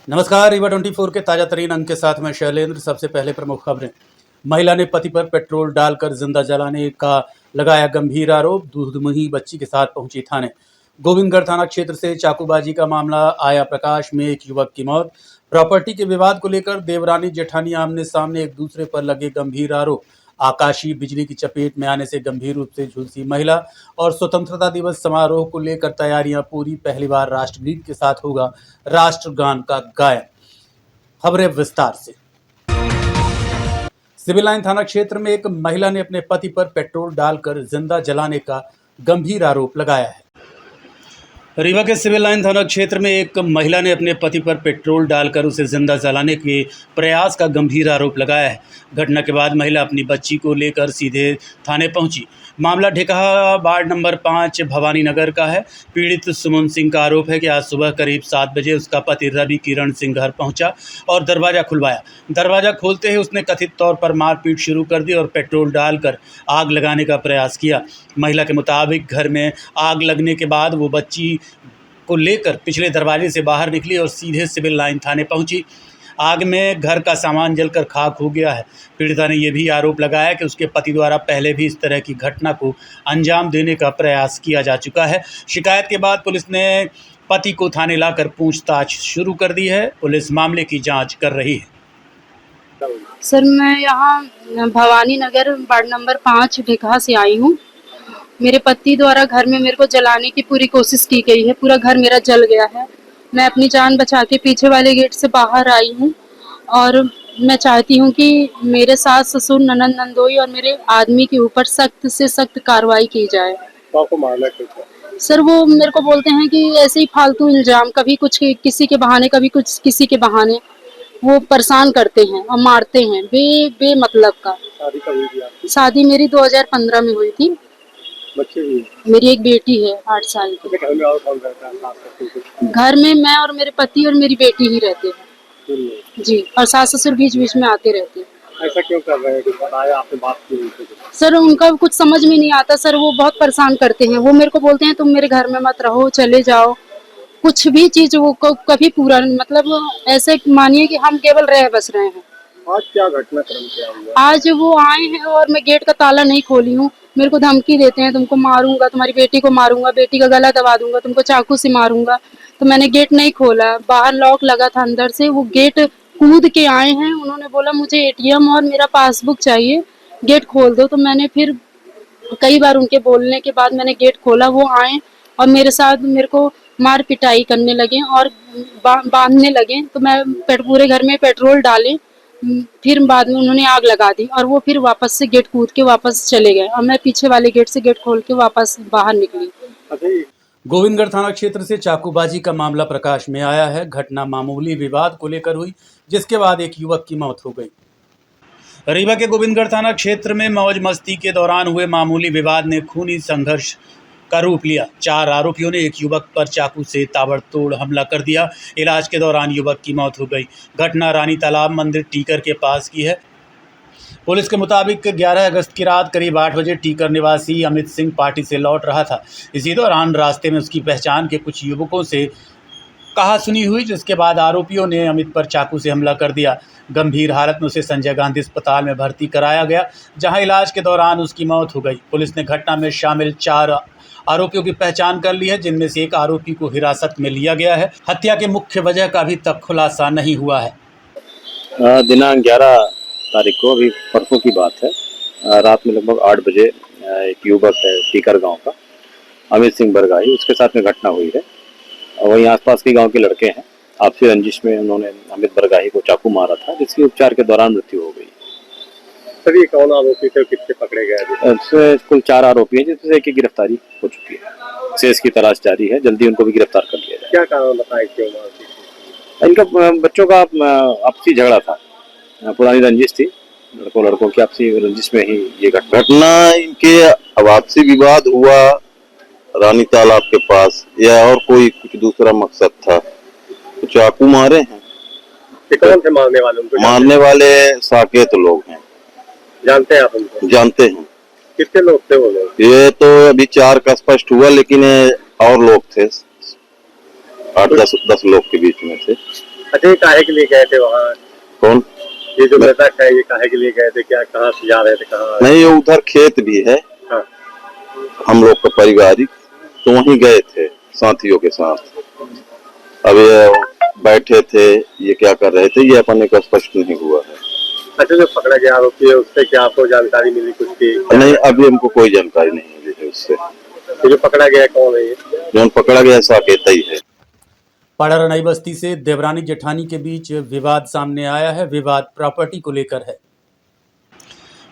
नमस्कार, रीवा 24 के ताजा तरीन अंक के साथ मैं शैलेंद्र। सबसे पहले प्रमुख खबरें। महिला ने पति पर पेट्रोल डालकर जिंदा जलाने का लगाया गंभीर आरोप। दूधमुही बच्ची के साथ पहुंची थाने। गोविंदगढ़ थाना क्षेत्र से चाकूबाजी का मामला आया प्रकाश में। एक युवक की मौत। प्रॉपर्टी के विवाद को लेकर देवरानी जेठानी आमने सामने, एक दूसरे पर लगे गंभीर आरोप। आकाशीय बिजली की चपेट में आने से गंभीर रूप से झुलसी महिला। और स्वतंत्रता दिवस समारोह को लेकर तैयारियां पूरी। पहली बार राष्ट्रगीत के साथ होगा राष्ट्रगान का गायन। खबरें विस्तार से। सिविल लाइन थाना क्षेत्र में एक महिला ने अपने पति पर पेट्रोल डालकर जिंदा जलाने का गंभीर आरोप लगाया है। रीवा के सिविल लाइन थाना क्षेत्र में एक महिला ने अपने पति पर पेट्रोल डालकर उसे जिंदा जलाने के प्रयास का गंभीर आरोप लगाया है। घटना के बाद महिला अपनी बच्ची को लेकर सीधे थाने पहुंची। मामला ढेकहा वार्ड नंबर 5 भवानी नगर का है। पीड़ित सुमन सिंह का आरोप है कि आज सुबह करीब 7 बजे उसका पति रवि किरण सिंह घर पहुंचा और दरवाज़ा खुलवाया। दरवाज़ा खोलते ही उसने कथित तौर पर मारपीट शुरू कर दी और पेट्रोल डालकर आग लगाने का प्रयास किया। महिला के मुताबिक घर में आग लगने के बाद वो बच्ची को लेकर पिछले दरवाजे से बाहर निकली और सीधे सिविल लाइन थाने पहुंची। आग में घर का सामान जलकर खाक हो गया है। पीड़िता ने यह भी आरोप लगाया कि उसके पति द्वारा पहले भी इस तरह की घटना को अंजाम देने का प्रयास किया जा चुका है। शिकायत के बाद पुलिस ने पति को थाने लाकर पूछताछ शुरू कर दी है। पुलिस मामले की जांच कर रही है। सर, मैं यहाँ भवानी नगर वार्ड नंबर 5 ढेकहा से आई हूँ। मेरे पति द्वारा घर में मेरे को जलाने की पूरी कोशिश की गई है। पूरा घर मेरा जल गया है। मैं अपनी जान बचा के पीछे वाले गेट से बाहर आई हूँ और मैं चाहती हूँ कि मेरे सास ससुर ननद नंदोई और मेरे आदमी के ऊपर सख्त से सख्त कार्रवाई की जाए। आपको मारना क्यों था? सर, वो मेरे को बोलते हैं कि ऐसे ही फालतू इल्जाम, कभी कुछ किसी के बहाने, कभी कुछ किसी के बहाने वो परेशान करते हैं और मारते हैं बेमतलब का। शादी कब हुई थी आपकी? शादी मेरी 2015 में हुई थी। बच्चे भी? मेरी एक बेटी है 8 साल की। घर में और कौन रहता है आपका? घर में मैं और मेरे पति और मेरी बेटी ही रहते हैं जी, और सास ससुर बीच बीच में आते रहते हैं। ऐसा क्यों कर रहे हैं? कुछ बताया आपने? बात की उनसे? सर, उनका कुछ समझ में नहीं आता सर। वो बहुत परेशान करते हैं। वो मेरे को बोलते हैं तुम मेरे घर में मत रहो, चले जाओ। कुछ भी चीज वो कभी पूरा, मतलब ऐसे मानिए कि हम केवल रह बस रहे हैं। आज क्या घटनाक्रम क्या हुआ? आज वो आए हैं और मैं गेट का ताला नहीं खोली हूँ। मेरे को धमकी देते हैं, तुमको मारूंगा, तुम्हारी बेटी को मारूंगा, बेटी का गला दबा दूंगा, तुमको चाकू से मारूंगा। तो मैंने गेट नहीं खोला। बाहर लॉक लगा था अंदर से। वो गेट कूद के आए हैं। उन्होंने बोला मुझे एटीएम और मेरा पासबुक चाहिए, गेट खोल दो। तो मैंने फिर कई बार उनके बोलने के बाद मैंने गेट खोला। वो आए और मेरे साथ मेरे को मार पिटाई करने लगे और बांधने लगे। तो मैं पूरे घर में पेट्रोल डाले। फिर बाद में उन्होंने आग लगा दी और वो फिर वापस से गेट कूद के वापस चले गए और मैं पीछे वाले गेट से गेट खोल के वापस बाहर निकली। गोविंदगढ़ थाना क्षेत्र से चाकूबाजी का मामला प्रकाश में आया है। घटना मामूली विवाद को लेकर हुई, जिसके बाद एक युवक की मौत हो गई। रीवा के गोविंदगढ़ थाना क्षेत्र में मौज मस्ती के दौरान हुए मामूली विवाद ने खूनी संघर्ष का रूप लिया। 4 आरोपियों ने एक युवक पर चाकू से ताबड़तोड़ हमला कर दिया। इलाज के दौरान युवक की मौत हो गई। घटना रानी तालाब मंदिर टीकर के पास की है। पुलिस के मुताबिक 11 अगस्त की रात करीब 8 बजे टीकर निवासी अमित सिंह पार्टी से लौट रहा था। इसी दौरान रास्ते में उसकी पहचान के कुछ युवकों से कहा सुनी हुई, जिसके बाद आरोपियों ने अमित पर चाकू से हमला कर दिया। गंभीर हालत में उसे संजय गांधी अस्पताल में भर्ती कराया गया, जहां इलाज के दौरान उसकी मौत हो गई। पुलिस ने घटना में शामिल 4 आरोपियों की पहचान कर ली है, जिनमें से एक आरोपी को हिरासत में लिया गया है। हत्या के मुख्य वजह का अभी तक खुलासा नहीं हुआ है। दिनांक 11 तारीख को, अभी परसों की बात है, रात में लगभग 8 बजे एक युवक है टीकर गांव का, अमित सिंह बरगाही, उसके साथ में घटना हुई है। वहीं आसपास के गांव के लड़के हैं। आपसी रंजिश में उन्होंने अमित बरगाही को चाकू मारा था, जिसकी उपचार के दौरान मृत्यु हो गई। सर, ये कौन आरोपी थे, कितने पकड़े गए? कुल 4 आरोपी हैं, जिसमें से एक की गिरफ्तारी हो चुकी है। शेष की तलाश जारी है। जल्दी उनको भी गिरफ्तार कर लिया जाए। क्या कारण बताए क्यों मारती? इनका बच्चों का आपसी झगड़ा था, पुरानी रंजिश थी। लड़कों की आपसी रंजिश में ही ये घटना इनके आपसी विवाद हुआ रानी तालाब के पास, या और कोई कुछ दूसरा मकसद था? तो चाकू मारे हैं। कौन थे मारने वाले? उनको मारने वाले साकेत लोग हैं। जानते हैं आप उनको? जानते हैं। कितने लोग थे वो लोग? ये तो अभी 4 का स्पष्ट हुआ, लेकिन और लोग थे, 8-10 लोग के बीच में थे। अच्छा, ये काहे के लिए गए थे वहाँ? कौन? ये जो मृतक है ये काहे के लिए गए थे, क्या कहाँ से जा रहे थे, कहाँ? नहीं, ये उधर खेत भी है हाँ। हम लोग का पारिवारिक, तो वहीं गए थे साथियों के साथ। अब ये बैठे थे, ये क्या कर रहे थे ये अपने को स्पष्ट नहीं हुआ है। अच्छा, जो पकड़ा गया आरोपी है उससे क्या आपको जानकारी मिली कुछ की? नहीं, अभी हमको कोई जानकारी नहीं मिली है उससे। ये जो पकड़ा गया कौन है ये? जो पकड़ा गया साकेत ही है। पाड़ा नई बस्ती से देवरानी जेठानी के बीच विवाद सामने आया है। विवाद प्रॉपर्टी को लेकर है।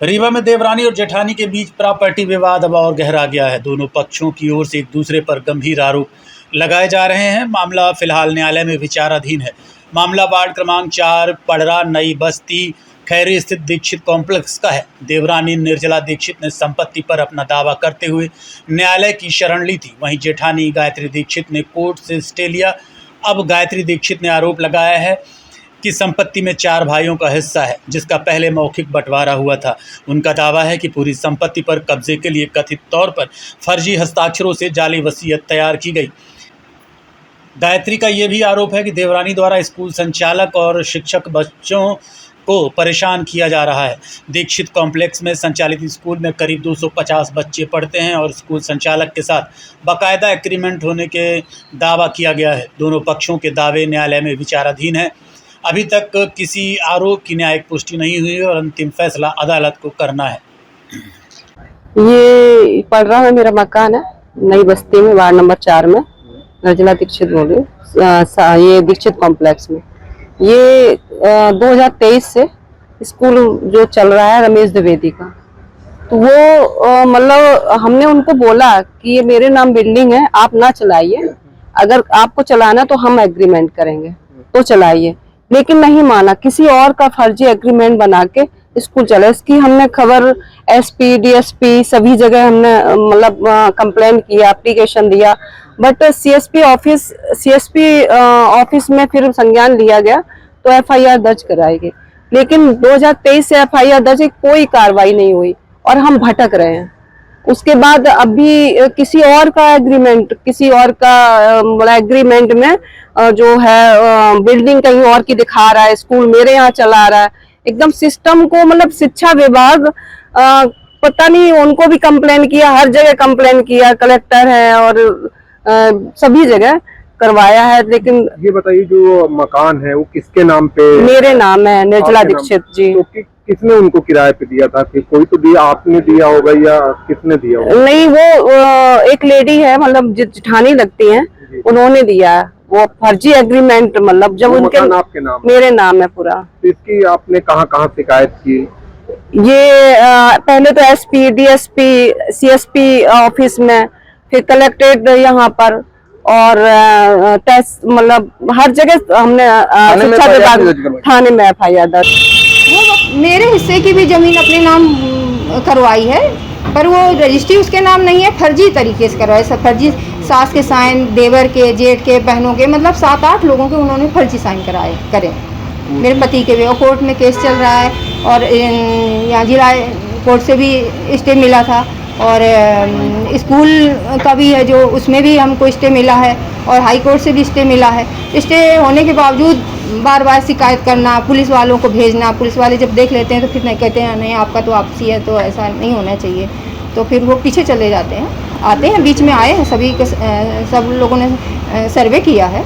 रीवा में देवरानी और जेठानी के बीच प्रॉपर्टी विवाद अब और गहरा गया है। दोनों पक्षों की ओर से एक दूसरे पर गंभीर आरोप लगाए जा रहे हैं। मामला फिलहाल न्यायालय में विचाराधीन है। मामला वार्ड क्रमांक 4 पड़रा नई बस्ती खैरी स्थित दीक्षित कॉम्प्लेक्स का है। देवरानी निर्जला दीक्षित ने संपत्ति पर अपना दावा करते हुए न्यायालय की शरण ली थी। वहीं जेठानी गायत्री दीक्षित ने कोर्ट से स्टे लिया। अब गायत्री दीक्षित ने आरोप लगाया है कि संपत्ति में 4 भाइयों का हिस्सा है, जिसका पहले मौखिक बंटवारा हुआ था। उनका दावा है कि पूरी संपत्ति पर कब्जे के लिए कथित तौर पर फर्जी हस्ताक्षरों से जाली वसीयत तैयार की गई। गायत्री का यह भी आरोप है कि देवरानी द्वारा स्कूल संचालक और शिक्षक बच्चों को परेशान किया जा रहा है। दीक्षित कॉम्प्लेक्स में संचालित स्कूल में करीब 250 बच्चे पढ़ते हैं और स्कूल संचालक के साथ बाकायदा एग्रीमेंट होने के दावा किया गया है। दोनों पक्षों के दावे न्यायालय में विचाराधीन हैं। अभी तक किसी आरोप की न्यायिक पुष्टि नहीं हुई और अंतिम फैसला अदालत को करना है। ये पड़रा में मेरा मकान है, नई बस्ती में, वार्ड नंबर 4 में। निर्जला दीक्षित बोल रही हूँ। ये दीक्षित कॉम्प्लेक्स में ये 2023 से स्कूल जो चल रहा है रमेश द्विवेदी का, तो वो मतलब हमने उनको बोला कि ये मेरे नाम बिल्डिंग है, आप ना चलाइए, अगर आपको चलाना तो हम एग्रीमेंट करेंगे तो चलाइए। लेकिन नहीं माना, किसी और का फर्जी एग्रीमेंट बना के स्कूल चला। इसकी हमने खबर एसपी डीएसपी सभी जगह हमने मतलब कंप्लेंट किया, एप्लीकेशन दिया, बट सीएसपी ऑफिस में फिर संज्ञान लिया गया तो एफआईआर दर्ज कराई गई। लेकिन 2023 से एफआईआर दर्ज कोई कार्रवाई नहीं हुई और हम भटक रहे हैं। उसके बाद अभी किसी और का एग्रीमेंट, किसी और का एग्रीमेंट में जो है बिल्डिंग कहीं और की दिखा रहा है, स्कूल मेरे यहाँ चला रहा है। एकदम सिस्टम को मतलब शिक्षा विभाग पता नहीं, उनको भी कंप्लेन किया, हर जगह कंप्लेन किया, कलेक्टर है और सभी जगह करवाया है। लेकिन ये बताइए जो मकान है वो किसके नाम पे? मेरे नाम है, निर्जला दीक्षित जी। तो किसने उनको किराए पे दिया था? कि कोई तो दिया, आपने दिया होगा या किसने दिया होगा? नहीं, वो एक लेडी है, मतलब जेठानी लगती हैं, उन्होंने दिया है। वो फर्जी एग्रीमेंट, मतलब जब उनके आपके नाम? मेरे नाम है पूरा। तो इसकी आपने कहाँ कहाँ शिकायत की? ये पहले तो एसपी डीएसपी सीएसपी ऑफिस में, फिर कलेक्ट्रेट यहाँ पर, और टेस्ट मतलब हर जगह हमने शिक्षा विभाग थाने में एफआईआर दर्ज। मेरे हिस्से की भी जमीन अपने नाम करवाई है, पर वो रजिस्ट्री उसके नाम नहीं है, फर्जी तरीके से करवाई। सब फर्जी, सास के साइन, देवर के, जेठ के, बहनों के, मतलब 7-8 लोगों के उन्होंने फर्जी साइन करे मेरे पति के भी। और कोर्ट में केस चल रहा है और यहाँ जिला कोर्ट से भी स्टे मिला था और स्कूल का भी है जो, उसमें भी हमको स्टे मिला है और हाई कोर्ट से भी स्टे मिला है। स्टे होने के बावजूद बार बार शिकायत करना, पुलिस वालों को भेजना, पुलिस वाले जब देख लेते हैं तो फिर नहीं कहते हैं नहीं आपका तो आपसी है, तो ऐसा नहीं होना चाहिए, तो फिर वो पीछे चले जाते हैं। आते हैं, बीच में आए हैं, सभी के सब लोगों ने सर्वे किया है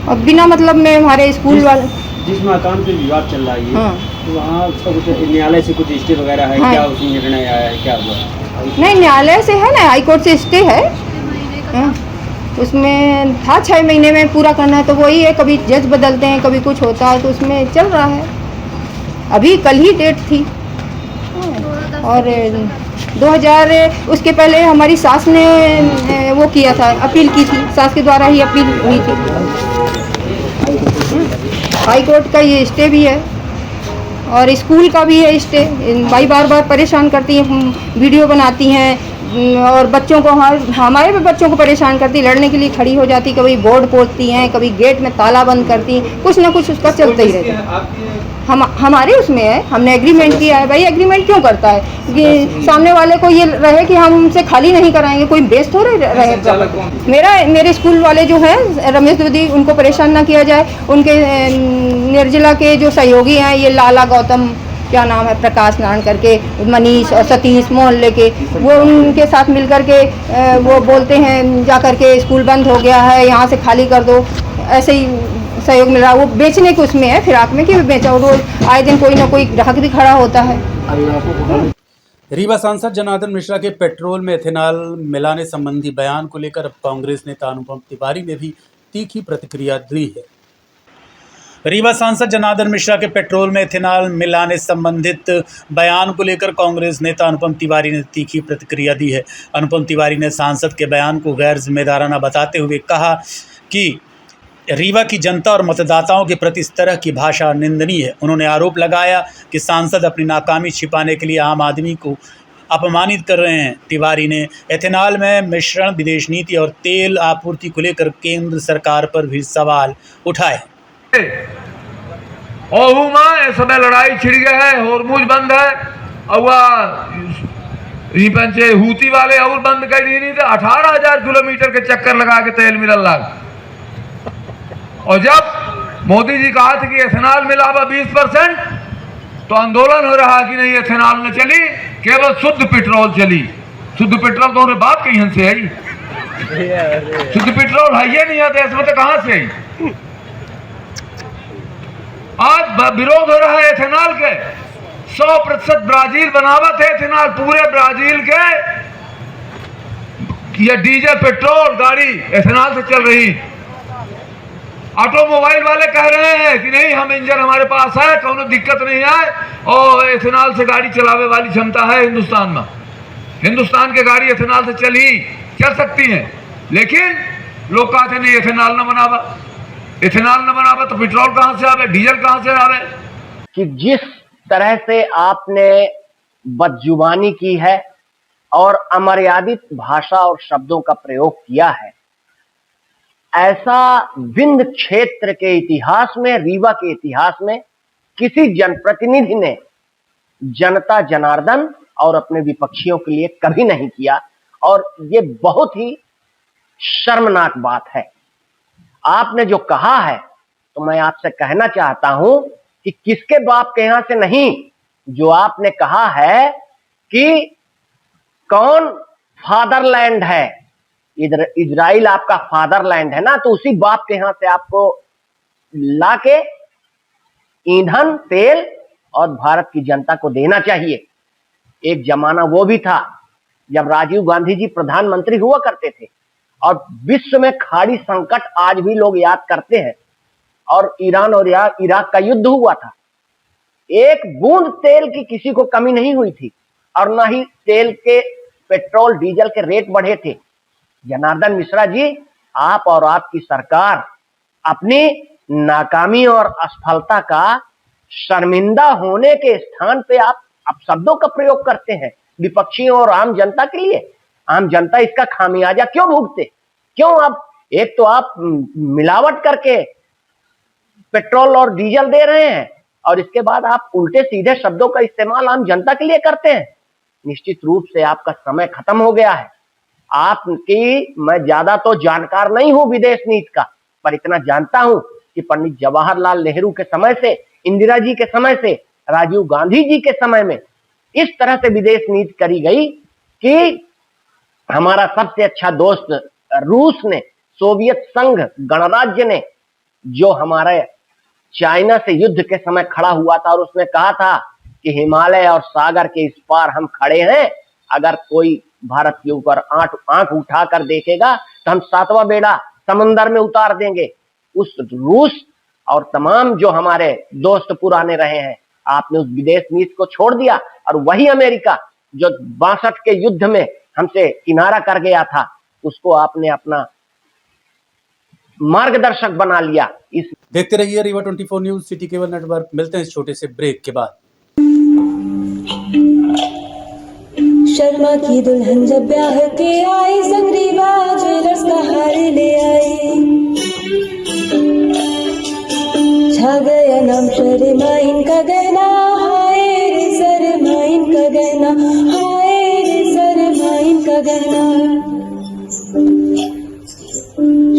और बिना मतलब में हमारे स्कूल वाले जिस मकान पे विवाद चल रहा है, हाँ, तो वहाँ उसका कुछ न्यायालय से कुछ स्टे वगैरह है? हाँ, क्या उसमें निर्णय आया है, क्या हुआ? नहीं, न्यायालय से है ना, हाई कोर्ट से स्टे है। हाँ, उसमें था 6 महीने में पूरा करना है, तो वही है, कभी जज बदलते हैं, कभी कुछ होता है, तो उसमें चल रहा है। अभी कल ही डेट थी और 2000 उसके पहले हमारी सास ने वो किया था, अपील की थी, सास के द्वारा ही अपील हुई थी। हाई कोर्ट का ये स्टे भी है और स्कूल का भी है स्टे। भाई बार बार परेशान करती हैं, वीडियो बनाती हैं और बच्चों को, हमारे भी बच्चों को परेशान करती, लड़ने के लिए खड़ी हो जाती, कभी बोर्ड पोतती हैं, कभी गेट में ताला बंद करती हैं, कुछ ना कुछ उसका चलता ही रहता है। हमारे उसमें है, हमने एग्रीमेंट किया है। भाई एग्रीमेंट क्यों करता है कि सामने वाले को ये रहे कि हम उनसे खाली नहीं कराएंगे, कोई बेस थोड़े रहे। मेरे स्कूल वाले जो हैं रमेश दीदी, उनको परेशान ना किया जाए। उनके निर्जला के जो सहयोगी हैं, ये लाला गौतम, क्या नाम है, प्रकाश नारायण करके, मनीष और सतीश मोहल्ले के, वो उनके साथ मिल कर के वो बोलते हैं जा कर के स्कूल बंद हो गया है, यहाँ से खाली कर दो। ऐसे ही सहयोग मिल रहा है। वो बेचने के उसमें है, फिराक में कि बेचा, रोज आए दिन कोई ना कोई ग्राहक भी खड़ा होता है। रीवा सांसद जनार्दन मिश्रा के पेट्रोल में एथेनॉल मिलाने संबंधी बयान को लेकर अब कांग्रेस नेता अनुपम तिवारी ने भी तीखी प्रतिक्रिया दी है। रीवा सांसद जनार्दन मिश्रा के पेट्रोल में एथेनॉल मिलाने संबंधित बयान को लेकर कांग्रेस नेता अनुपम तिवारी ने तीखी प्रतिक्रिया दी है। अनुपम तिवारी ने सांसद के बयान को गैर जिम्मेदाराना बताते हुए कहा कि रीवा की जनता और मतदाताओं के प्रति इस तरह की भाषा निंदनीय है। उन्होंने आरोप लगाया कि सांसद अपनी नाकामी छिपाने के लिए आम आदमी को अपमानित कर रहे हैं। तिवारी ने एथेनॉल में मिश्रण, विदेश नीति और तेल आपूर्ति को लेकर केंद्र सरकार पर भी सवाल उठाए। इस समय लड़ाई छिड़ गई है, होर्मुज बंद है और हूती वाले और बंद कर दी नहीं, 18,000 किलोमीटर के चक्कर लगा के तेल मिलल लग। और जब मोदी जी कहा था कि एथेनॉल मिलावा 20%, तो आंदोलन हो रहा कि नहीं एथेनॉल न चली, केवल शुद्ध पेट्रोल चली। शुद्ध पेट्रोल तो उन्हें बात कहीं से आई, शुद्ध पेट्रोल है ये नहीं आता इसमें, तो कहां से आई? आज विरोध हो रहा है एथेनॉल के। 100% ब्राजील बनावट है एथेनॉल, पूरे ब्राजील के ये डीजल पेट्रोल गाड़ी एथेनॉल से चल रही। ऑटोमोबाइल वाले कह रहे हैं कि नहीं, हम इंजन हमारे पास है, कोनो दिक्कत नहीं है और एथेनॉल से गाड़ी चलावे वाली क्षमता है हिंदुस्तान में। हिंदुस्तान के गाड़ी एथेनॉल से चल सकती हैं। लेकिन लोग कहते नहीं एथेनॉल न बनावा, इथेनॉल न बनावा तो पेट्रोल कहां से आवे, डीजल कहां से आवे। कि जिस तरह से आपने बदजुबानी की है और अमर्यादित भाषा और शब्दों का प्रयोग किया है, ऐसा विंध्य क्षेत्र के इतिहास में, रीवा के इतिहास में किसी जनप्रतिनिधि ने जनता जनार्दन और अपने विपक्षियों के लिए कभी नहीं किया। और ये बहुत ही शर्मनाक बात है। आपने जो कहा है, तो मैं आपसे कहना चाहता हूं कि किसके बाप के यहां से नहीं, जो आपने कहा है कि कौन फादरलैंड है, इधर इजराइल आपका फादरलैंड है ना, तो उसी बाप के यहां से आपको लाके ईंधन, तेल और भारत की जनता को देना चाहिए। एक जमाना वो भी था जब राजीव गांधी जी प्रधानमंत्री हुआ करते थे और विश्व में खाड़ी संकट आज भी लोग याद करते हैं, और ईरान और इराक का युद्ध हुआ था। एक बूंद तेल की किसी को कमी नहीं हुई थी और ना ही तेल के, पेट्रोल डीजल के रेट बढ़े थे। जनार्दन मिश्रा जी, आप और आपकी सरकार अपनी नाकामी और असफलता का शर्मिंदा होने के स्थान पे आप शब्दों का प्रयोग करते हैं विपक्षियों और आम जनता के लिए। आम जनता इसका खामियाजा क्यों भुगते? क्यों? आप एक तो आप मिलावट करके पेट्रोल और डीजल दे रहे हैं और इसके बाद आप उल्टे सीधे शब्दों का इस्तेमाल आम जनता के लिए करते हैं। निश्चित रूप से आपका समय खत्म हो गया है। आपकी, मैं ज्यादा तो जानकार नहीं हूं विदेश नीति का, पर इतना जानता हूं कि पंडित जवाहरलाल नेहरू के समय से, इंदिरा जी के समय से, राजीव गांधी जी के समय में इस तरह से विदेश नीति करी गई कि हमारा सबसे अच्छा दोस्त रूस ने, सोवियत संघ गणराज्य ने, जो हमारे चाइना से युद्ध के समय खड़ा हुआ था और उसने कहा था कि हिमालय और सागर के इस पार हम खड़े हैं, अगर कोई भारत के ऊपर आंख उठाकर देखेगा तो हम 7वां बेड़ा समंदर में उतार देंगे। उस रूस और तमाम जो हमारे दोस्त पुराने रहे हैं, आपने उस विदेश नीति को छोड़ दिया और वही अमेरिका जो 62 के युद्ध में हमसे किनारा कर गया था, उसको आपने अपना मार्गदर्शक बना लिया। इस देखते रहिए Rewa 24 news, city cable network. मिलते हैं इस छोटे से ब्रेक के बाद। शर्मा की दुल्हन जब ब्याह के आई, संग रीवा ज्वेलर्स का हार ले आई। छा गया नाम शर्मा शर्मा इनका गहना, हाय रे शर्मा इनका गहना, हाय रे शर्मा इनका गहना।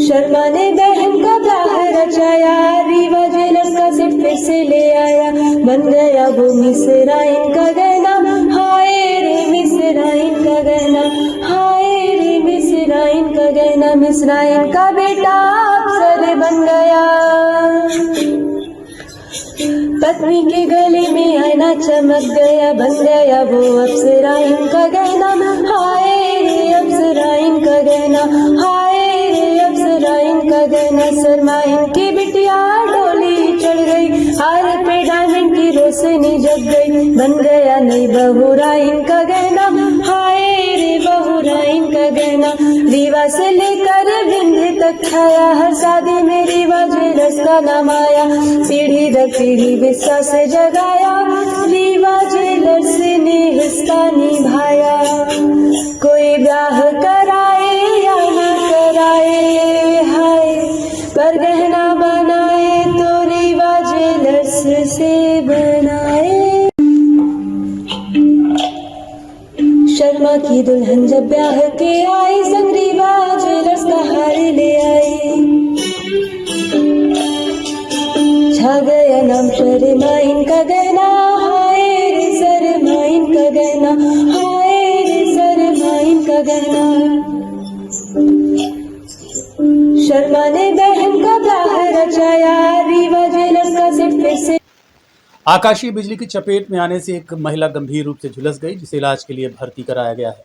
शर्मा ने बहन का ब्याह रचाया, रीवा ज्वेलर्स का सेट फिर से ले आया, बन गया वो मिसरा इनका गहना, हाय रे मिसरा इनका गहना, हाय रे मिसरा इनका गहना। मिसरा इनका बेटा अफसर बन गया, पत्नी के गले में आईना चमक गया, बन गया वो अप्सरा इनका गहना, हाय रे अप्सरा इनका गहना, हाय रे अप्सरा इनका गहना। शर्मा इनकी बिटिया डोली चढ़ गई, हार पे डायमंड की रोशनी जग गई, बन गया नई बहुरा इनका गहना, हाय रे बहुरा इनका गहना। रीवा से लेकर विंध्य तक छाया, हर शादी में रीवा ज्वेलर्स का नाम आया, पीढ़ी दर पीढ़ी विश्वास से जगाया, रीवा ज्वेलर्स ने हिस्सा निभाया। कोई ब्याह कराए या न कराए, हाय पर गहना बनाए तो रीवा ज्वेलर्स से बनाए। शर्मा की दुल्हन जब ब्याह के आई, संग रीवा ज्वेलर्स का हार ले आई, छा गया नाम शर्मा इनका गहना, हाय रे शर्मा इनका गहना, हाय रे शर्मा इनका गहना। शर्मा ने बहन का ब्याह रचाया, रीवा ज्वेलर्स का सेट फिर से। आकाशीय बिजली की चपेट में आने से एक महिला गंभीर रूप से झुलस गई, जिसे इलाज के लिए भर्ती कराया गया है।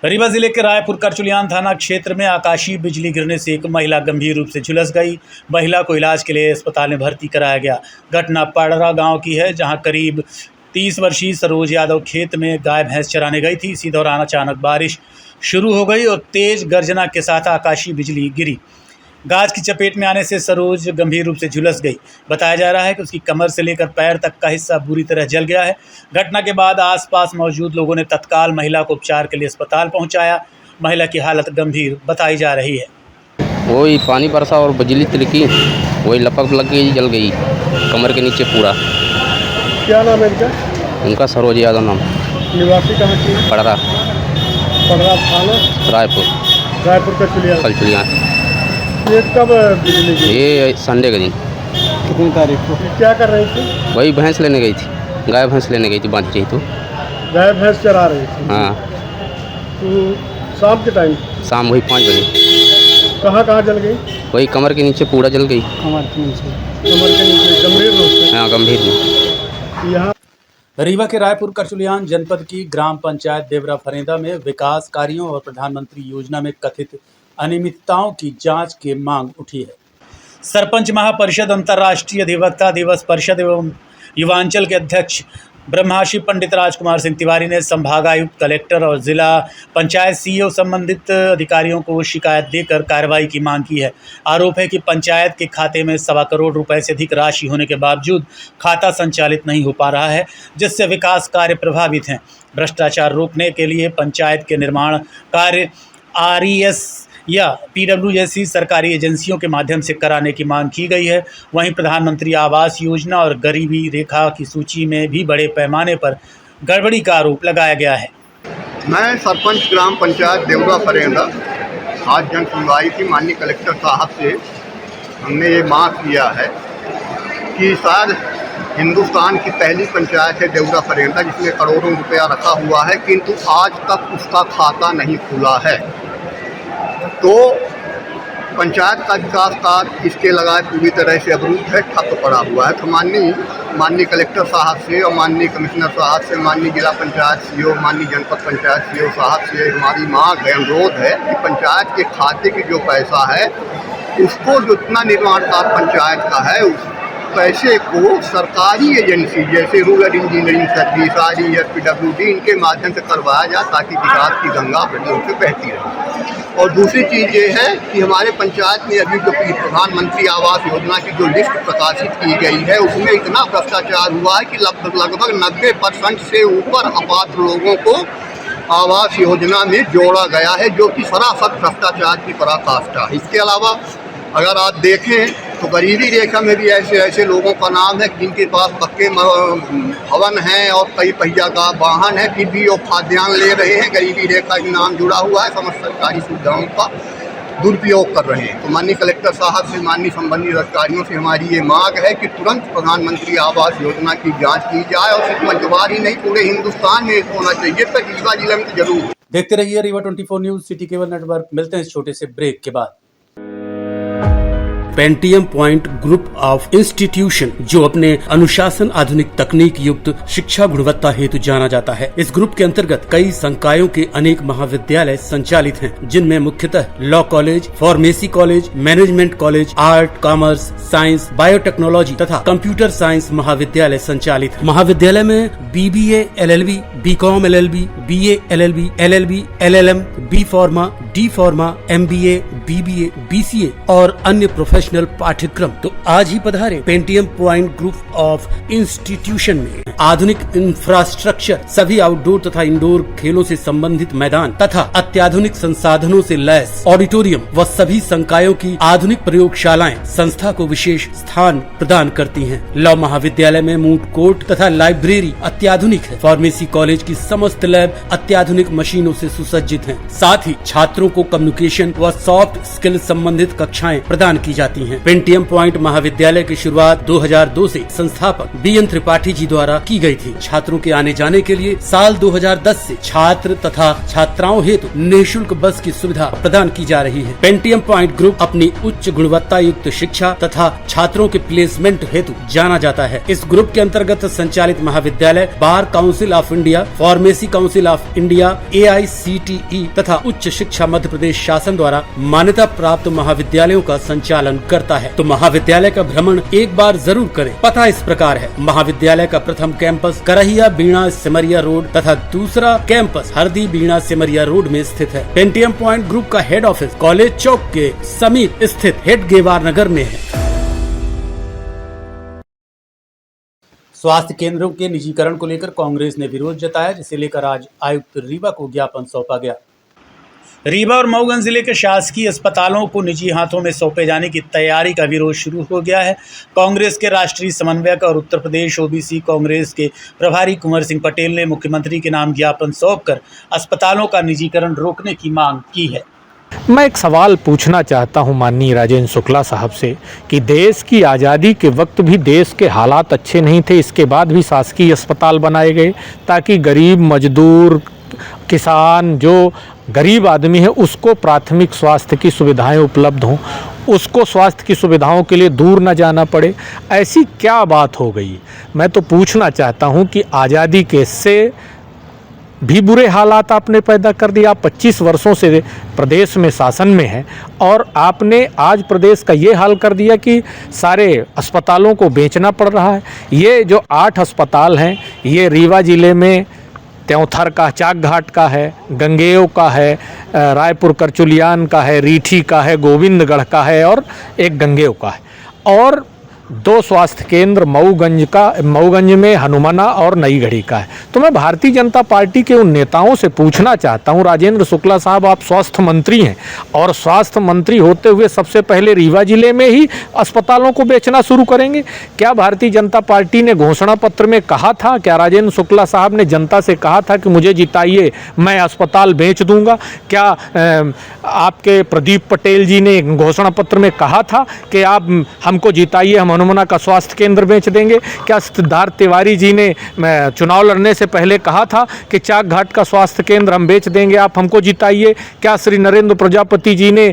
रीवा जिले के रायपुर करचुलियान थाना क्षेत्र में आकाशीय बिजली गिरने से एक महिला गंभीर रूप से झुलस गई। महिला को इलाज के लिए अस्पताल में भर्ती कराया गया। घटना पाड़रा गांव की है, जहां करीब 30 वर्षीय सरोज यादव खेत में गाय भैंस चराने गई थी। इसी दौरान अचानक बारिश शुरू हो गई और तेज गर्जना के साथ आकाशीय बिजली गिरी। गाज की चपेट में आने से सरोज गंभीर रूप से झुलस गई। बताया जा रहा है कि उसकी कमर से लेकर पैर तक का हिस्सा बुरी तरह जल गया है। घटना के बाद आसपास मौजूद लोगों ने तत्काल महिला को उपचार के लिए अस्पताल पहुंचाया। महिला की हालत गंभीर बताई जा रही है। वही पानी बरसा और बिजली तिलकी, वही लपक लग गई, जल गई कमर के नीचे पूरा। क्या नाम है इनका? उनका सरोज यादव नाम। निवासी कहाँ की? पड़रा थाना रायपुर करचुलियान। ये कब बिजली गिरी? ये संडे के दिन। कितनी तारीख को? क्या कर रही थी? वही भैंस लेने गई थी, गाय भैंस लेने गई थी, बांध रही तो गाय भैंस चरा रही थी। हाँ। तो शाम के टाइम? शाम वही 5 बजे। कहाँ जल गई? वही कमर के नीचे पूरा जल गई। कमर के नीचे गंभीर रूप से? हाँ, गंभीर रूप। यहाँ रीवा के रायपुर करचुलियान जनपद की ग्राम पंचायत देवरा फरेंदा में विकास कार्यों और प्रधानमंत्री योजना में कथित अनियमितताओं की जांच की मांग उठी है। सरपंच महापरिषद अंतर्राष्ट्रीय अधिवक्ता दिवस परिषद एवं युवांचल के अध्यक्ष ब्रह्मर्षि पंडित राजकुमार सिंह तिवारी ने संभागायुक्त, कलेक्टर और जिला पंचायत सीईओ संबंधित अधिकारियों को शिकायत देकर कार्रवाई की मांग की है। आरोप है कि पंचायत के खाते में 1.25 करोड़ रुपए से अधिक राशि होने के बावजूद खाता संचालित नहीं हो पा रहा है, जिससे विकास कार्य प्रभावित हैं। भ्रष्टाचार रोकने के लिए पंचायत के निर्माण कार्य RES या PW जैसी सरकारी एजेंसियों के माध्यम से कराने की मांग की गई है। वहीं प्रधानमंत्री आवास योजना और गरीबी रेखा की सूची में भी बड़े पैमाने पर गड़बड़ी का आरोप लगाया गया है। मैं सरपंच ग्राम पंचायत देवरा फरेंदा आज जन सुनवाई की माननीय कलेक्टर साहब से हमने ये मांग किया है कि शायद हिंदुस्तान की पहली पंचायत है देवरा फरेंदा जिसमें करोड़ों रुपया रखा हुआ है, किंतु आज तक उसका खाता नहीं खुला है। तो पंचायत का विकास कार्य इसके लगाए पूरी तरह से अवरुद्ध है, ठप पड़ा हुआ है। तो माननीय कलेक्टर साहब से और माननीय कमिश्नर साहब से, माननीय जिला पंचायत सीईओ, माननीय जनपद पंचायत सीईओ साहब से हमारी मांग है, अनुरोध है कि पंचायत के खाते की जो पैसा है उसको जितना निर्माण कार्य पंचायत का है उस पैसे को सरकारी एजेंसी जैसे rural engineering service, RES, PWD इनके माध्यम से करवाया जाए ताकि विकास की गंगा प्रदेश से बहती रहे। और दूसरी चीज़ ये है कि हमारे पंचायत में अभी जो प्रधानमंत्री आवास योजना की जो लिस्ट प्रकाशित की गई है उसमें इतना भ्रष्टाचार हुआ है कि लगभग 90% से ऊपर अपात्र लोगों को आवास योजना में जोड़ा गया है, जो कि सरासर भ्रष्टाचार की पराकाष्ठा है। इसके अलावा अगर आप देखें तो गरीबी रेखा में भी ऐसे ऐसे लोगों का नाम है जिनके पास पक्के भवन हैं और कई पहिया का वाहन है, फिर भी वो खाद्यान्न ले रहे हैं, गरीबी रेखा के नाम जुड़ा हुआ है, समस्त सरकारी सुविधाओं का दुरुपयोग कर रहे हैं। तो माननीय कलेक्टर साहब से, माननीय संबंधित अधिकारियों से हमारी ये मांग है कि तुरंत प्रधानमंत्री आवास योजना की जांच की जाए और सिर्फ मझवार ही नहीं पूरे हिंदुस्तान में होना चाहिए, तो रीवा जिले में तो जरूर। देखते रहिए Rewa 24 news city cable network. मिलते हैं इस छोटे से ब्रेक के बाद। Pentium point group of institution, जो अपने अनुशासन, आधुनिक तकनीक युक्त शिक्षा गुणवत्ता हेतु जाना जाता है। इस ग्रुप के अंतर्गत कई संकायों के अनेक महाविद्यालय संचालित हैं, जिनमें मुख्यतः law college, pharmacy college, management college, art, commerce, science, biotechnology तथा कंप्यूटर साइंस महाविद्यालय संचालित है। महाविद्यालय में BBA, LLB, BCom LLB, BA LLB, LLB, LLM, B Pharma, D Pharma, MBA, BBA, BCA और अन्य प्रोफेशनल पाठ्यक्रम। तो आज ही पधारे Pentium point group of institution में। आधुनिक इंफ्रास्ट्रक्चर, सभी आउटडोर तथा इंडोर खेलों से संबंधित मैदान तथा अत्याधुनिक संसाधनों से लैस ऑडिटोरियम व सभी संकायों की आधुनिक प्रयोगशालाएं संस्था को विशेष स्थान प्रदान करती हैं। लॉ महाविद्यालय में मूट कोर्ट तथा लाइब्रेरी अत्याधुनिक है। फार्मेसी कॉलेज की समस्त लैब अत्याधुनिक मशीनों से सुसज्जित हैं। साथ ही छात्रों को कम्युनिकेशन व सॉफ्ट स्किल संबंधित कक्षाएं प्रदान की जाती हैं। पेंटियम पॉइंट महाविद्यालय की शुरुआत 2002 से संस्थापक BN त्रिपाठी जी द्वारा की गई थी। छात्रों के आने जाने के लिए साल 2010 से छात्र तथा छात्राओं हेतु निःशुल्क बस की सुविधा प्रदान की जा रही है। पेंटियम पॉइंट ग्रुप अपनी उच्च गुणवत्ता युक्त शिक्षा तथा छात्रों के प्लेसमेंट हेतु जाना जाता है। इस ग्रुप के अंतर्गत संचालित महाविद्यालय bar council of India, pharmacy council of India, AICTE तथा उच्च शिक्षा मध्य प्रदेश शासन द्वारा मान्यता प्राप्त महाविद्यालयों का संचालन करता है। तो महाविद्यालय का भ्रमण एक बार जरूर करें। पता इस प्रकार है: महाविद्यालय का प्रथम कैंपस करहिया बीणा सिमरिया रोड तथा दूसरा कैंपस हरदी बीणा सिमरिया रोड में स्थित है। पेंटियम पॉइंट ग्रुप का हेड ऑफिस कॉलेज चौक के समीप स्थित हेड गेवार नगर में है। स्वास्थ्य केंद्रों के निजीकरण को लेकर कांग्रेस ने विरोध जताया, जिसे लेकर आज आयुक्त रीवा को ज्ञापन सौंपा गया। रीवा और मऊगंज जिले के शासकीय अस्पतालों को निजी हाथों में सौंपे जाने की तैयारी का विरोध शुरू हो गया है। कांग्रेस के राष्ट्रीय समन्वयक और उत्तर प्रदेश OBC कांग्रेस के प्रभारी कुंवर सिंह पटेल ने मुख्यमंत्री के नाम ज्ञापन सौंपकर अस्पतालों का निजीकरण रोकने की मांग की है। मैं एक सवाल पूछना चाहता हूं माननीय राजेंद्र शुक्ला साहब से कि देश की आज़ादी के वक्त भी देश के हालात अच्छे नहीं थे, इसके बाद भी शासकीय अस्पताल बनाए गए ताकि गरीब मजदूर, किसान, जो गरीब आदमी है उसको प्राथमिक स्वास्थ्य की सुविधाएं उपलब्ध हों, उसको स्वास्थ्य की सुविधाओं के लिए दूर न जाना पड़े। ऐसी क्या बात हो गई? मैं तो पूछना चाहता हूं कि आज़ादी के से भी बुरे हालात आपने पैदा कर दिया। आप 25 वर्षों से प्रदेश में शासन में हैं और आपने आज प्रदेश का ये हाल कर दिया कि सारे अस्पतालों को बेचना पड़ रहा है। ये जो 8 अस्पताल हैं, ये रीवा ज़िले में त्योंथर का, चाक घाट का है, गंगेय का है, रायपुर करचुलियान का है, रीठी का है, गोविंदगढ़ का है और एक गंगेय का है और 2 स्वास्थ्य केंद्र मऊगंज में हनुमाना और नई घड़ी का है। तो मैं भारतीय जनता पार्टी के उन नेताओं से पूछना चाहता हूं, राजेंद्र शुक्ला साहब, आप स्वास्थ्य मंत्री हैं और स्वास्थ्य मंत्री होते हुए सबसे पहले रीवा जिले में ही अस्पतालों को बेचना शुरू करेंगे? क्या भारतीय जनता पार्टी ने घोषणा पत्र में कहा था, क्या राजेंद्र शुक्ला साहब ने जनता से कहा था कि मुझे जिताइए मैं अस्पताल बेच दूंगा? क्या आपके प्रदीप पटेल जी ने घोषणा पत्र में कहा था कि आप हमको जिताइए, हम हनुमाना का स्वास्थ्य केंद्र बेच देंगे? क्या सिद्धार्थ तिवारी जी ने चुनाव लड़ने से पहले कहा था कि चाक घाट का स्वास्थ्य केंद्र हम बेच देंगे, आप हमको जिताइए? क्या श्री नरेंद्र प्रजापति जी ने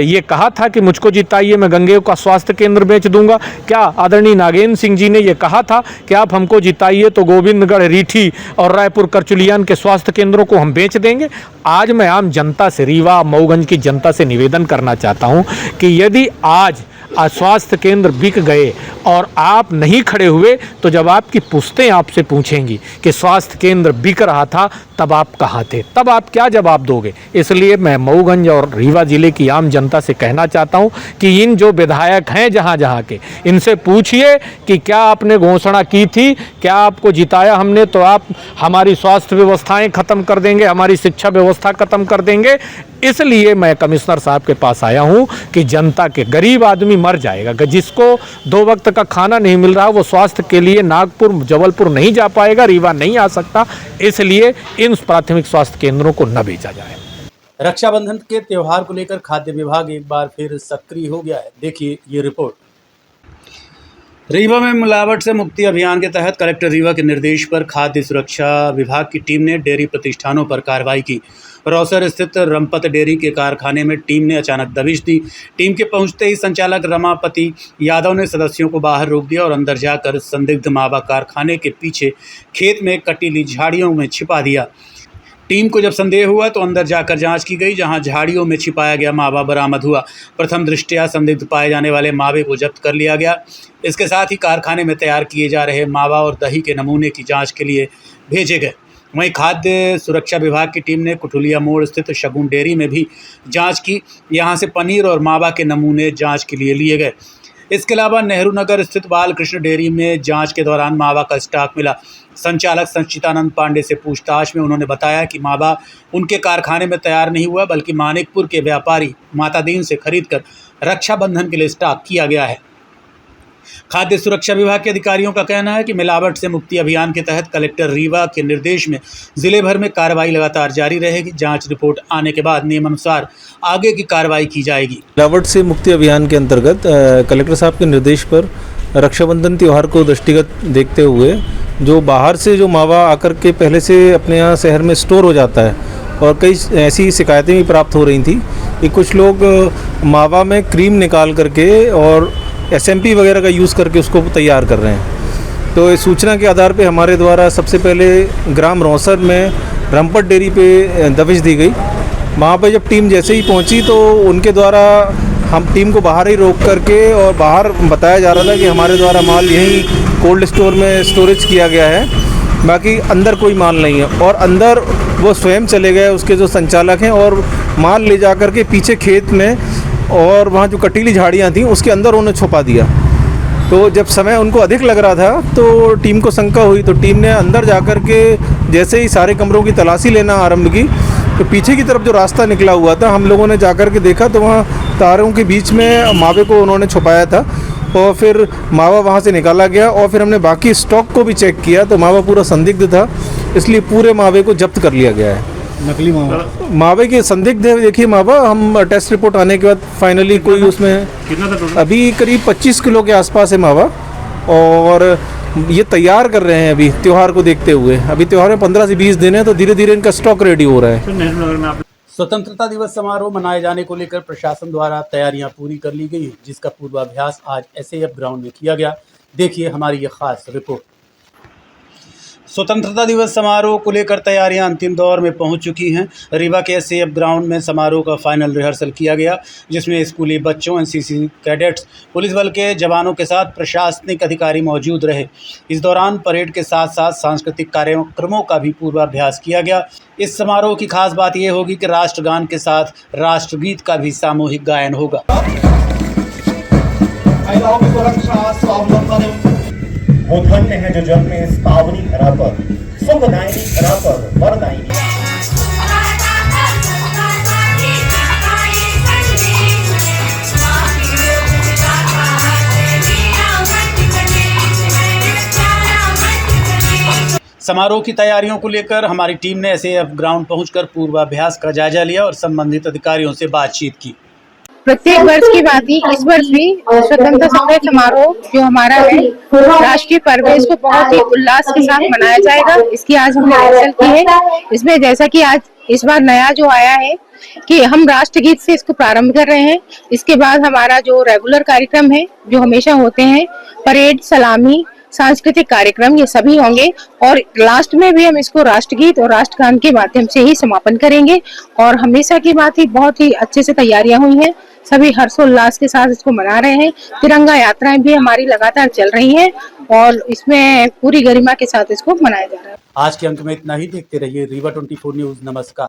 ये कहा था कि मुझको जिताइए, मैं गंगेय का स्वास्थ्य केंद्र बेच दूंगा? क्या आदरणीय नागेंद्र सिंह जी ने ये कहा था कि आप हमको जिताइए तो गोविंदगढ़, रीठी और रायपुर करचुलियान के स्वास्थ्य केंद्रों को हम बेच देंगे? आज मैं आम जनता से, रीवा मऊगंज की जनता से निवेदन करना चाहता हूँ कि यदि आज स्वास्थ्य केंद्र बिक गए और आप नहीं खड़े हुए तो जब आपकी पुश्तें आपसे पूछेंगी कि स्वास्थ्य केंद्र बिक रहा था तब आप कहाँ थे, तब आप क्या जवाब दोगे? इसलिए मैं मऊगंज और रीवा जिले की आम जनता से कहना चाहता हूँ कि इन जो विधायक हैं जहाँ जहाँ के, इनसे पूछिए कि क्या आपने घोषणा की थी, क्या आपको जिताया हमने तो आप हमारी स्वास्थ्य व्यवस्थाएं ख़त्म कर देंगे, हमारी शिक्षा व्यवस्था ख़त्म कर देंगे? इसलिए मैं कमिश्नर साहब के पास आया हूं कि जनता के गरीब आदमी मर जाएगा, जिसको 2 वक्त का खाना नहीं मिल रहा, वो स्वास्थ्य के लिए नागपुर जबलपुर नहीं जा पाएगा, रीवा नहीं आ सकता, इसलिए इन प्राथमिक स्वास्थ्य केंद्रों को न भेजा जाए। रक्षाबंधन के त्यौहार को लेकर खाद्य विभाग एक बार फिर सक्रिय हो गया है। देखिए ये रिपोर्ट। रीवा में मिलावट से मुक्ति अभियान के तहत कलेक्टर रीवा के निर्देश पर खाद्य सुरक्षा विभाग की टीम ने डेयरी प्रतिष्ठानों पर कार्रवाई की। रौसर स्थित रमपत डेयरी के कारखाने में टीम ने अचानक दबिश दी। टीम के पहुंचते ही संचालक रमापति यादव ने सदस्यों को बाहर रोक दिया और अंदर जाकर संदिग्ध मावा कारखाने के पीछे खेत में कटीली झाड़ियों में छिपा दिया। टीम को जब संदेह हुआ तो अंदर जाकर जांच की गई, जहां झाड़ियों में छिपाया गया मावा बरामद हुआ। प्रथम दृष्टया संदिग्ध पाए जाने वाले मावे को जब्त कर लिया गया। इसके साथ ही कारखाने में तैयार किए जा रहे मावा और दही के नमूने की जांच के लिए भेजे गए। वहीं खाद्य सुरक्षा विभाग की टीम ने कुठुलिया मोड़ स्थित शगुन डेयरी में भी जांच की। यहां से पनीर और मावा के नमूने जांच के लिए लिए गए। इसके अलावा नेहरू नगर स्थित बालकृष्ण डेयरी में जांच के दौरान मावा का स्टॉक मिला। संचालक संचितानंद पांडे से पूछताछ में उन्होंने बताया कि मावा उनके कारखाने में तैयार नहीं हुआ, बल्कि मानिकपुर के व्यापारी मातादीन से खरीदकर रक्षाबंधन के लिए स्टॉक किया गया है। खाद्य सुरक्षा विभाग के अधिकारियों का कहना है कि मिलावट से मुक्ति अभियान के तहत कलेक्टर रीवा के निर्देश में जिले भर में कार्रवाई लगातार जारी रहेगी। जांच रिपोर्ट आने के बाद नियमानुसार आगे की कार्रवाई की जाएगी। मिलावट से मुक्ति अभियान के अंतर्गत कलेक्टर साहब के निर्देश पर रक्षाबंधन त्यौहार को दृष्टिगत देखते हुए जो बाहर से जो मावा आकर के पहले से अपने यहाँ शहर में स्टोर हो जाता है, और कई ऐसी शिकायतें भी प्राप्त हो रही थी कि कुछ लोग मावा में क्रीम निकाल करके और SMP वगैरह का यूज़ करके उसको तैयार कर रहे हैं। तो इस सूचना के आधार पे हमारे द्वारा सबसे पहले ग्राम रौसर में रमपत डेयरी पे दबिश दी गई। वहाँ पे जब टीम जैसे ही पहुँची तो उनके द्वारा हम टीम को बाहर ही रोक करके और बाहर बताया जा रहा था कि हमारे द्वारा माल यहीं कोल्ड स्टोर में स्टोरेज किया गया है, बाकी अंदर कोई माल नहीं है। और अंदर वो स्वयं चले गए, उसके जो संचालक हैं, और माल ले जा कर के पीछे खेत में और वहाँ जो कटीली झाड़ियाँ थीं उसके अंदर उन्होंने छुपा दिया। तो जब समय उनको अधिक लग रहा था तो टीम को शंका हुई, तो टीम ने अंदर जा कर के जैसे ही सारे कमरों की तलाशी लेना आरंभ की तो पीछे की तरफ जो रास्ता निकला हुआ था हम लोगों ने जा कर के देखा तो वहाँ तारों के बीच में मावे को उन्होंने छुपाया था, और फिर मावा वहाँ से निकाला गया। और फिर हमने बाकी स्टॉक को भी चेक किया तो मावा पूरा संदिग्ध था, इसलिए पूरे मावे को जब्त कर लिया गया है। नकली मावे के संदिग्ध है। देखिए मावा हम टेस्ट रिपोर्ट आने के बाद फाइनली कोई उसमें अभी करीब 25 किलो के आसपास है मावा, और ये तैयार कर रहे हैं अभी त्यौहार को देखते हुए। अभी त्यौहार में 15 से 20 दिन है, तो धीरे धीरे इनका स्टॉक रेडी हो रहा है। स्वतंत्रता दिवस समारोह मनाए जाने को लेकर प्रशासन द्वारा तैयारियां पूरी कर ली गई, जिसका पूर्वाभ्यास आज SAF ग्राउंड में किया गया। देखिए हमारी ये खास रिपोर्ट। स्वतंत्रता दिवस समारोह को लेकर तैयारियां अंतिम दौर में पहुंच चुकी हैं। रीवा के SAF ग्राउंड में समारोह का फाइनल रिहर्सल किया गया, जिसमें स्कूली बच्चों, NCC कैडेट्स, पुलिस बल के जवानों के साथ प्रशासनिक अधिकारी मौजूद रहे। इस दौरान परेड के साथ साथ सांस्कृतिक कार्यक्रमों का भी पूर्वाभ्यास किया गया। इस समारोह की खास बात यह होगी कि राष्ट्रगान के साथ राष्ट्रगीत का भी सामूहिक गायन होगा। वो धन्य है जो जन्मे इस पावनी धरा पर, सुखदायिनी धरा पर, वरदायिनी। समारोह की तैयारियों को लेकर हमारी टीम ने SAF ग्राउंड पहुंचकर पूर्वाभ्यास का जायजा लिया और संबंधित अधिकारियों से बातचीत की। प्रत्येक वर्ष की बात ही इस वर्ष भी स्वतंत्रता संग्राम समारोह जो हमारा है राष्ट्रीय पर्व है, इसको बहुत ही उल्लास के साथ मनाया जाएगा। इसकी आज हमने रिहर्सल की है। इसमें जैसा कि आज इस बार नया जो आया है कि हम राष्ट्रगीत से इसको प्रारंभ कर रहे हैं। इसके बाद हमारा जो रेगुलर कार्यक्रम है जो हमेशा होते हैं, परेड, सलामी, सांस्कृतिक कार्यक्रम, ये सभी होंगे। और लास्ट में भी हम इसको राष्ट्रगीत और राष्ट्रगान के माध्यम से ही समापन करेंगे। और हमेशा की बात ही बहुत ही अच्छे से तैयारियां हुई हैं, सभी हर्षोल्लास के साथ इसको मना रहे हैं। तिरंगा यात्राएं भी हमारी लगातार चल रही हैं और इसमें पूरी गरिमा के साथ इसको मनाया जा रहा है। आज के अंक में इतना ही। देखते रहिए रीवा 24 न्यूज़। नमस्कार।